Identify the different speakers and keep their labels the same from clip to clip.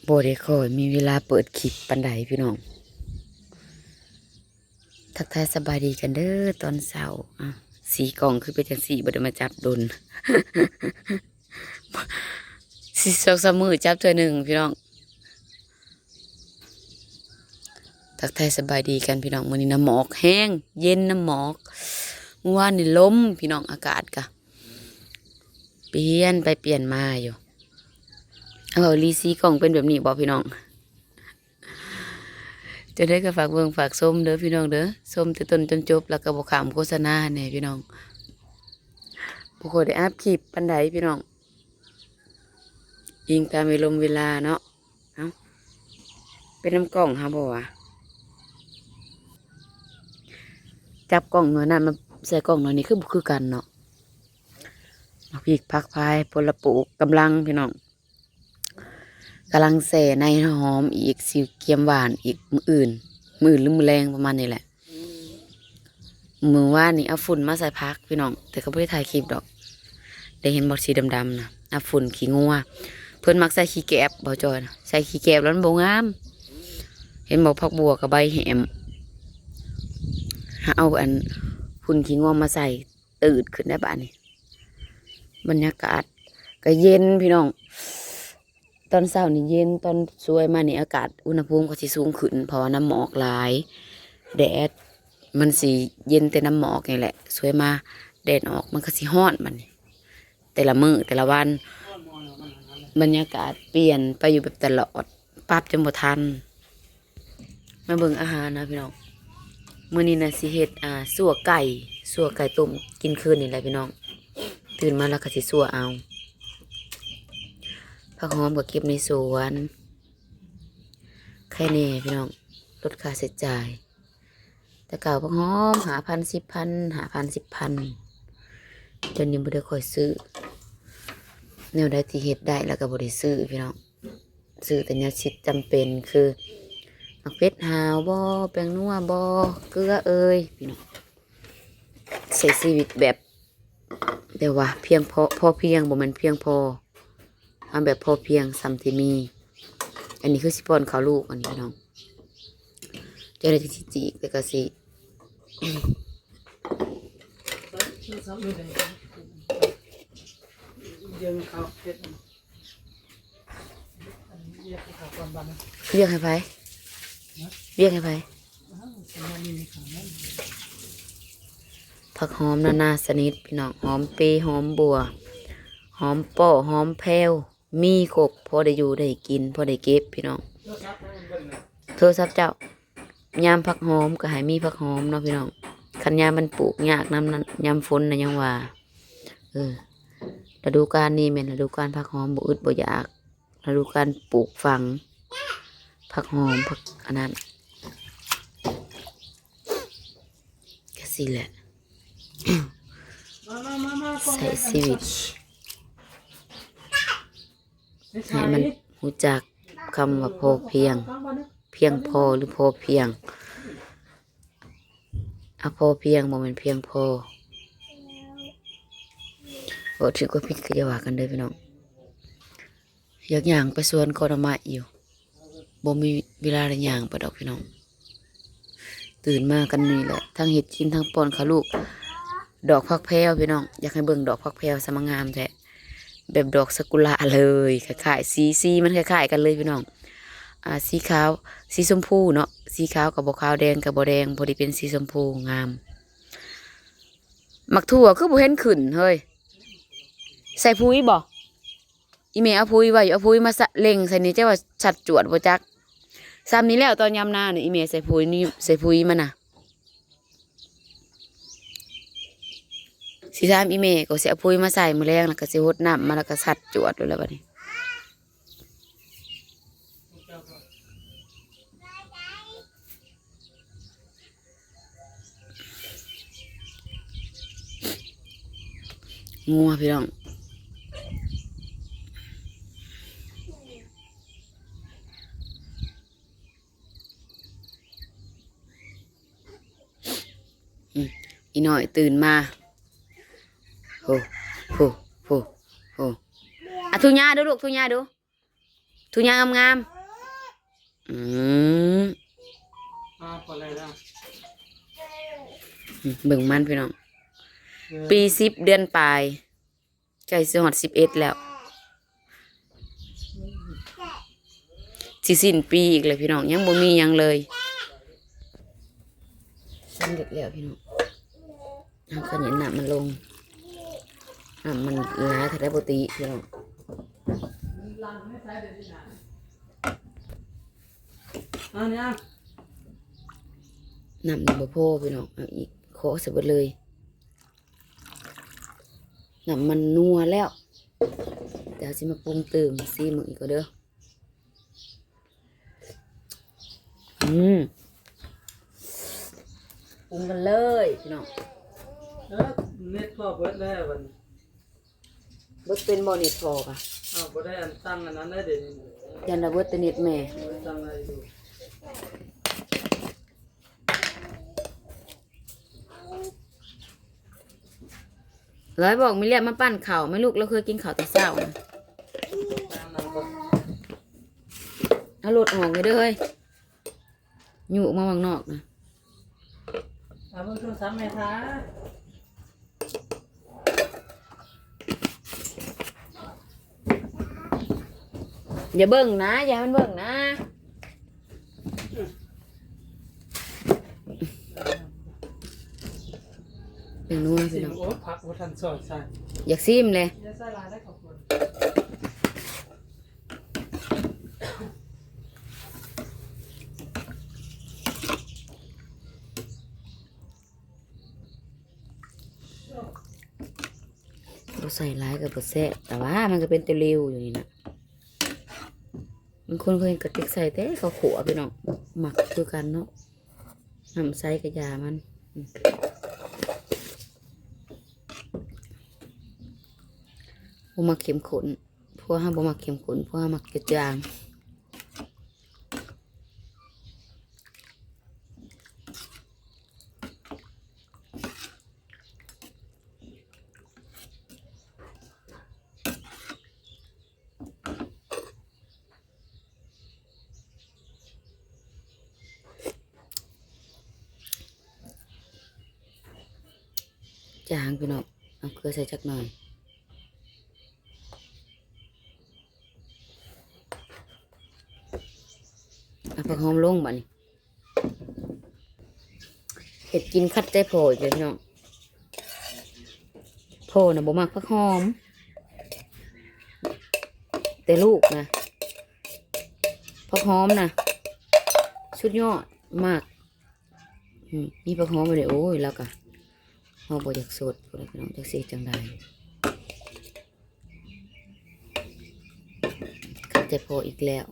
Speaker 1: บ่ได้ค่อยมีเวลาเปิดคลิปปานใดพี่น้องทักทายสบายดีกันเด้อตอนเช้าสีกล่องคือเป็นจังสีบ่ได้มาจับดน สิ2-3 มื้อจับเทื่อหนึ่งพี่น้องทักทายสบายดีกันพี่น้องมื้อนี้น้ำหมอกแห้งเย็นน้ำหมอกเมื่อวานนี่ลมพี่น้องอากาศกะเปลี่ยนไปเปลี่ยนมาอยู่ลีซีกล่องเป็นแบบนี้บ่พี่น้องจะได้ก็ฝากเบิ่งฝากส้มเด้อพี่น้องเด้อส้มแต่ต้นจนจบแล้วก็บ่ขามโฆษณาแน่พี่น้องบ่ค่อยได้อัพคลิปปานใดพี่น้องยิงตามเวลาเนาะเอ้าเป็นน้ำกล่องฮะบ่วะจับกล่องหน่อยนั่นมาใส่กล่องหน่อยนี่คือบ่คือกันเนาะพริกผักพายผลปลูกกำลังพี่น้องกำลังแส่ในหอมอีกสิเกียมหวานอีกมื้อหรือมื้อแรงประมาณนี้แหละมื้อวานนี่เอาฝุ่นมาใส่พักพี่น้องแต่ก็ไม่ได้ถ่ายคลิปดอกได้เห็นบอดสีดำๆนะเอาฝุ่นขี้งัวเพิ่นมักใส่ขี้แกบบ่จอยนะใส่ขี้แกบแล้วมันบ่งามเห็นบอกผักบัวกับใบแหมเอาอันฝุ่นขี้งัวมาใส่ตืดขึ้นได้บ้านี่บรรยากาศก็เย็นพี่น้องตอนเช้านี่เย็นตอนสวยมานี่อากาศอุณหภูมิก็สิสูงขึ้นเพราะว่าน้ำหมอกหลายแดดมันสิเย็นแต่น้ำหมอกนี่แหละสวยมาแดดออกมันก็สิฮ้อนมันแต่ละมื้อแต่ละวันบรรยากาศเปลี่ยนไปอยู่แบบตลอดปรับจนบ่ทันมาเบิ่งอาหารนะพี่น้องมื้อนี้นะสิเฮ็ดสั่วไก่ต้มกินคืนนี่แหละพี่น้องตื่นมาแล้วก็สิสั่วเอาผักหอมก็เก็บในสวนแค่นี้พี่น้องลดค่าใช้จ่ายแต่เก่าผักหอม5,000 10,000จนนี้บ่ได้ค่อยซื้อแนวใดที่เฮ็ดได้แล้วก็บ่ได้ซื้อพี่น้องซื้อแต่แนวชิดจำเป็นคือมักเพชรหาวบ่แป้งนัวบ่เกลือพี่น้องใช้ชีวิตแบบแต่ว่าเพียงพอเพียงบ่แม่นเพียงพอเอาแบบพอเพียงซ้ำที่มีอันนี้คือสิป้อนข้าวลูกอันนี้พี่น้องจะได้ที่จีกแต่ก็สิเรียกให้ไผผักหอมนานาชนิดพี่น้องหอมเปรย์หอมบัวหอมป้อหอมแพรวมีครบพอได้อยู่ได้กินพอได้เก็บพี่น้องโทรศัพท์เจ้ายามผักหอมก็ให้มีผักหอมเนาะพี่น้องคันยามมันปลูกยากน้ำนั้นยามฝนนะยังว่าฤดูกาลนี้แม่นฤดูกาลผักหอมบ่อึดบ่อยากฤดูกาลปลูกฝังผักหอมผักอันนั้นก็สิแหละ ใส่ชีวิตให้มันรู้จักคำว่าพอเพียงเพียงพอหรือพอเพียงพอเพียงบ่แม่นเพียงพอบ่ถือว่าผิดก็อย่าว่ากันเด้อพี่น้องอยากย่างไปสวนกอดไม้อยู่บ่มีเวลาได้ย่างไปดอกพี่น้องตื่นมากันนี่แหละทั้งเฮ็ดกินทั้งป้อนข้าวลูกดอกผักแพรวพี่น้องอยากให้เบิ่งดอกผักแพรวสมังงามแท้แบบดอกซากุระเลยคล้ายๆสีมันคล้ายๆกันเลยพี่น้องสีขาวสีชมพูเนาะสีขาวกับบ่ขาวแดงกับบ่แดงพอดีเป็นสีชมพูงามมักถั่วคือบ่เห็นขึ้นเฮ้ยใส่ปุ๋ยบ่อีเมเอาปุ๋ยไว้เอาปุ๋ยมาเล็งใส่นี่เจ้าว่าชัดจวดบ่จักซ้ำนี้แล้วตอนยามหน้านี่อีเมใส่ปุ๋ยนี่ใส่ปุ๋ยมันน่ะสิถามอีเมก็สิเอาปุ๋ยมาใส่มื้อแรงแล้วก็สิรดน้ำมาแล้วก็ชัดจวดเลยแล้วบัดนี้งัวพี่น้องอีน้อยตื่นมาโหทุญาดูลูกทุญางาม อืม
Speaker 2: พอเลยนะ
Speaker 1: เบิ่งมันพี่น้องปี10 เดือนปลายใจสิฮอด11แล้วสิสิ้นปีอีกเลยพี่น้องยังบ่มีหยังเลยสำเร็จแล้วพี่น้องเอาขยันน้ำมันลงน้ำมันหลายถ้าได้ปกติพี่น้อง
Speaker 2: เนี่ย
Speaker 1: น้ำมันบ่พอพี่น้องเอาอีกขอเสียเบิดเลยน้ำมันนัวแล้วเดี๋ยวสิมาปรุงเติมซีมึงอีกก็เด้อปรุงกันเลยพี่น้อง
Speaker 2: เน็ตพอเบิดแล้ววัน
Speaker 1: เบิดเป็นบ่เน็ตพอค่ะ
Speaker 2: บ่ได้อันตั้งอันนั้นได้เดี๋ยว
Speaker 1: ยันระเบิดแต่เน็ตแม่
Speaker 2: ตั้งอะไรอยู่
Speaker 1: ร้อยบอกมิเลียมาปั้นข้าวไหม่ลูกเราเคยกินข้าวแต่เช้านะเอารถออกเลยเด้อเฮ้ยอยู่มาข้างนอกนะ
Speaker 2: เอาเพิ่งโทรศัพท์แม่ค้า
Speaker 1: อย่าเบิ่งนะอย่าให้มันเบิ่งนะเป็นนัวพี่น้อง
Speaker 2: โอ้พักวัฒนสอนใช่
Speaker 1: อยากซิมเลย
Speaker 2: ยาสลาได้ขอบคุณ
Speaker 1: เราใส่ร้ายกับบ่แซ่บแต่ว่ามันก็เป็นตะลิวอยู่นี่นะบางคนเคยกระติกใส่แต่เขาขัวพี่น้องหมักคือกันเนาะน้ำใส่กระยามันบ่มักเค็มข้นเพราะว่าบ่มักเค็มข้นเพราะว่ามักกระจางจางพี่น้องเอาเกลือใส่จักหน่อยเอาผักหอมลงบ่นี่เห็ดกินคัดใจโผล่เลยพี่น้องโผล่นะบ่มักผักหอมแต่ลูกนะผักหอมนะสุดยอดมากมีผักหอมมาเลยโอ้ยแล้วก็เราบ่อยากสดพวกเราพี่น้องจักสิจังใดคัดใจโผล่อีกแล้ว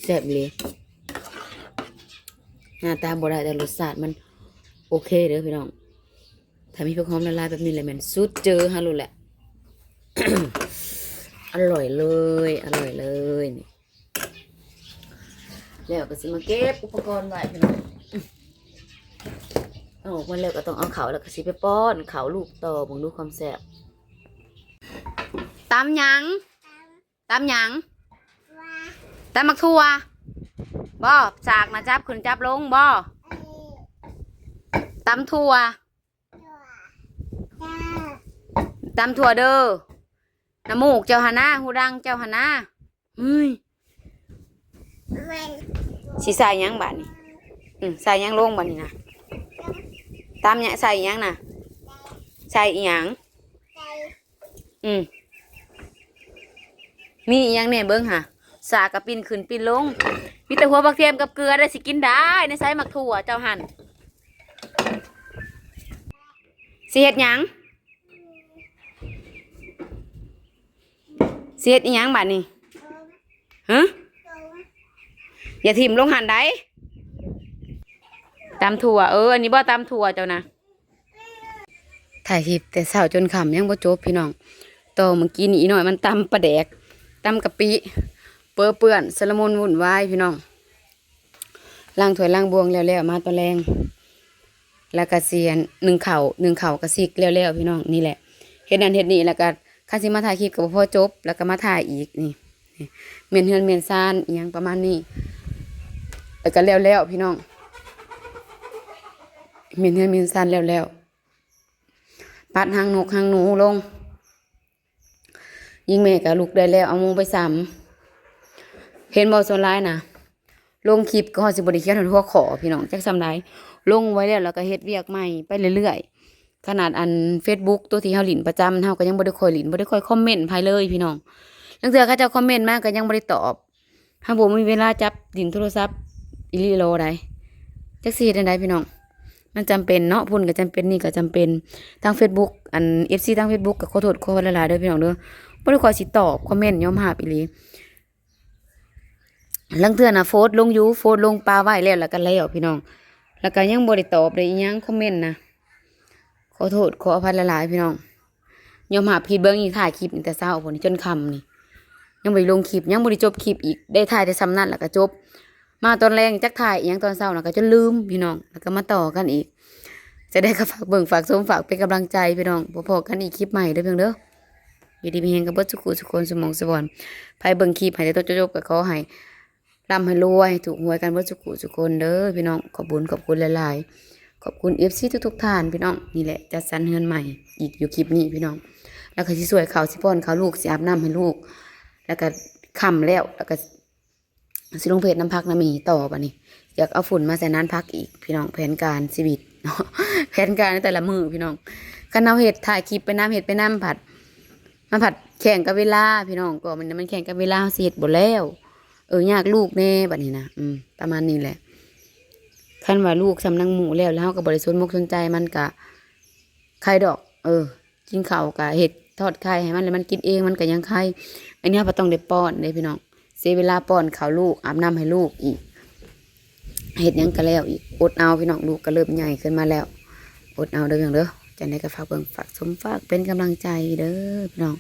Speaker 1: แซ่บเลยหน้าตาบ่ได้แต่รสชาติมันโอเคเด้อพี่น้องถ้ามีผักหอมละลายแบบนี้เลยมันสุดเจอฮะรู้แหละ อร่อยเลยอร่อยเลยนี่แล้วก็สิมาเก็บอุปกรณ์ไว้พี่น้องเอาออกมาแล้วก็ต้องเอาเขาแล้วก็สิไปป้อนเขาลูกต่อบ่งดูความแซ่บตำหยังตำหยังตำมักทั่วบ่สากนะจับขึ้นจับลงบ่ตำทั่วตำถั่วเด้อน้ำมูกเจ้าหน้าหูดังเจ้าหน้าเฮ้ยสิใส่ยังบาดนี่ใส่ยังลงบาดนี่นะตำเนี่ยใส่ยังน่ะใส่อีหยังมีอีหยังเนี่ยเบิ้งค่ะสากกับปินขึ้นปินลงมีแต่หัวบักเทียมกับเกลือได้สิกินได้ในไซมักถั่วเจ้าหันสิเฮ็ดหยังสิเฮ็ดอีหยังบาดนี่ฮะอย่าถิ่มลงหันได้ตำถั่วอันนี้บ่ตำถั่วเจ้านะถ่ายคลิปแต่เช้าจนค่ำยังบ่จบพี่น้องต่อเมื่อกี้นี่หน่อยมันตำปลาแดกตำกะปิเปื้อนสารมุนวุ่นวายพี่น้องล้างถ้วยล้างบวงแล้วมาตอนแรงแล้วก็เสียนหนึ่งเข่ากระซิกแล้วพี่น้องนี่แหละเฮ็ดนั่นเฮ็ดนี่แล้วก็ คันสิมาถ่ายคลิปก็บ่พอจบแล้วก็มาถ่ายอีกนี่เมียนเฮือนเมียนซานอีหยังประมาณนี้แล้วก็แล้วพี่น้องเมียนเฮือนเมียนซานแล้วปัดหางนกหางหนูลงยิงแม่กับลูกได้แล้วเอาหมูไปซ้ำเห็นบ่ส่วนร้ายน่ะลงคลิปก็ฮอดสิบ่ได้เขียนหัวขอพี่น้องจักซำใดลงไว้แล้วก็เฮ็ดเวียกใหม่ไปเรื่อยๆขนาดอัน Facebook ตัวที่เฮาหลินประจำเฮาก็ยังบ่ได้ค่อยหลินบ่ได้ค่อยคอมเมนต์ไผเลยพี่น้องลางเทื่อเขาเจ้าคอมเมนต์มาก็ยังบ่ได้ตอบเฮาบ่มีเวลาจับดินโทรศัพท์อีหลีโลใดจักสิเฮ็ดจังไดพี่น้องมันจำเป็นเนาะพุ่นก็จำเป็นนี่ก็จำเป็นทาง Facebook อัน FC ทาง Facebook ก็ขอโทษขอหลายๆเด้อพี่น้องเด้อบ่ได้ค่อยสิตอบคอมเมนต์ยอมรับอีหลีลางเทื่อน่ะโพสต์ลงโพสต์ลงปลาไว้แล้วก็แล้วพี่น้องแล้วก็ยังบ่ได้ตอบได้อีหยังคอมเมนต์นะขอโทษขออภัยหลายๆพี่น้องยอมรับผิดเบิ่งอีกถ่ายคลิปนี่แต่เช้าพุ่นจนค่ำนี่ยังบ่ได้ลงคลิปยังบ่ได้จบคลิปอีกได้ถ่ายแต่ซ้ำนั้นแล้วก็จบมาตอนแรงจักถ่ายอีหยังตอนเช้าน่ะก็จนลืมพี่น้องแล้วก็มาต่อกันอีกจะได้ก็ฝากเบิ่งฝากชมฝากเป็นกำลังใจพี่น้องพอๆกันอีกคลิปใหม่เด้อเพียงเด้ออยู่ดีมีแฮงกับเบิดสุขสุขคนสมองสวรรค์ไผเบิ่งคลิปให้ได้จบๆก็ขอให้ร่ำให้รวยถูกหวยกันเบิดสุขคนเด้อพี่น้องขอบคุณหลายๆขอบคุณ FC ทุกๆท่านพี่น้องนี่แหละจัดสรรเฮือนใหม่อีกอยู่คลิปนี้พี่น้องแล้วก็สิสวยข้าวสิป้อนข้าวลูกสิอาบน้ำให้ลูกแล้วก็ค่ำแล้วก็สิลงเพจน้ำพักน้ำมีต่อบัดนี้อยากเอาฝุ่นมาใส่น้ำพักอีกพี่น้องแผนการชีวิตเนาะ แผนการในแต่ละมือพี่น้องคันเอาเห็ดถ่ายคลิปไปน้ำเห็ดไปน้ำผัดมาผัดแข่งกับเวลาพี่น้องก็มันแข่งกับเวลาเสียดหมดแล้วยากลูกแน่บัดนี้นะประมาณนี้แหละคันว่าลูกสำนักหมูแล้วเฮาก็บ่ได้สนมกสนใจมันก็ไข่ดอกกินข้าวก็เห็ดทอดไข่ให้มันแล้วมันกินเองมันก็ยังไข่อันนี้บ่ต้องได้ป้อนเด้พี่น้องเสียเวลาป้อนข้าวลูกอาบน้ำให้ลูกอีกเห็ดยังก็แล้วอีกอดเอาพี่น้องลูกก็เริ่มใหญ่ขึ้นมาแล้วอดเอาเด้อพี่น้องเด้อจังได๋ก็ฝากเบิ่งฝากชมฝากเป็นกำลังใจเด้อพี่น้อง